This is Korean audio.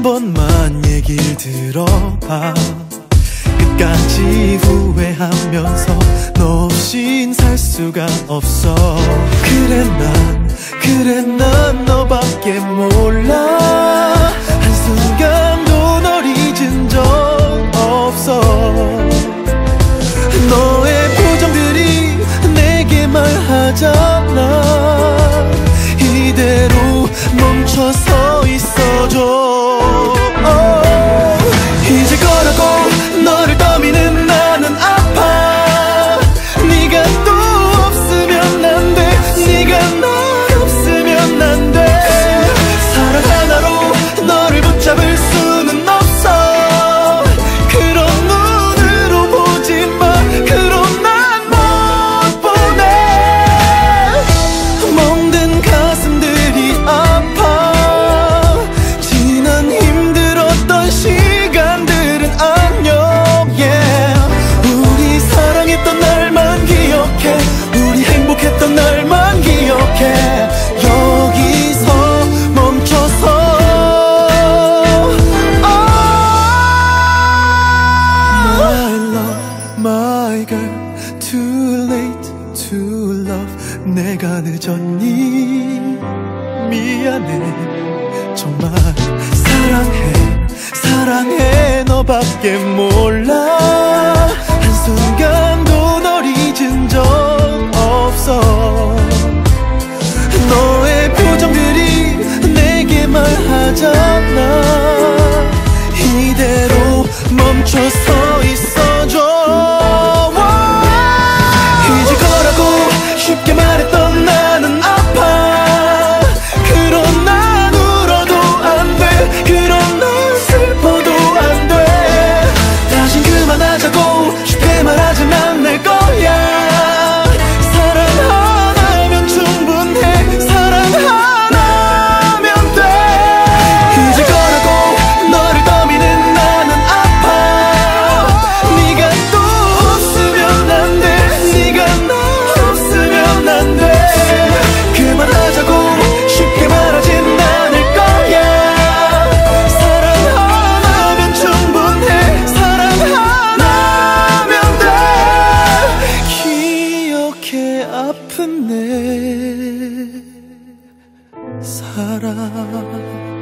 번만 얘길 들어봐. 끝까지 후회하면서 너 없인 살 수가 없어. 그래 난 너밖에 몰라. 한순간도 널 잊은 적 없어. 너의 표정들이 내게 말하잖아. 이대로 멈춰서 있어줘. 잊을 거라고 너를 떠미는 나는 아파. 네가 또 없으면 안 돼. 네가 날 없으면 안 돼. 사랑 하나로 너를 붙잡을 수는 없어. 그런 눈으로 보지 마. 그럼 난 못 보내. 멍든 가슴들이 아파. 지난 힘들었던 시간들은 안녕. yeah. 우리 사랑했던 날만 기억해. 우리 행복했던 날만 기억해. 여기서 멈춰서. My love, my girl, too late to love. 내가 늦었니? 미안해. 정말 사랑해 너밖에 몰라. 한순간도 널 잊은 적 없어. 너의 표정들이 내게 말하잖아. 이대로 멈춰서 있어줘. 잊을 거라고 쉽게 말했던 나는 아파. 그럼 난 울어도 안 돼. 그럼 난 슬퍼도 안 돼. 다신 그만하자고 쉽게 말하진 않을 거야. 사랑 하나면 충분해. 사랑 하나면 돼. 잊을 거라고 너를 떠미는 나는 아파. 네가 또 없으면 안 돼. 네가 나 없으면 안 돼. 그만하자고 쉽게 말하진 않을 거야. 사랑 하나면 충분해. 사랑 하나면 돼. 기억해 아픈 내 사랑.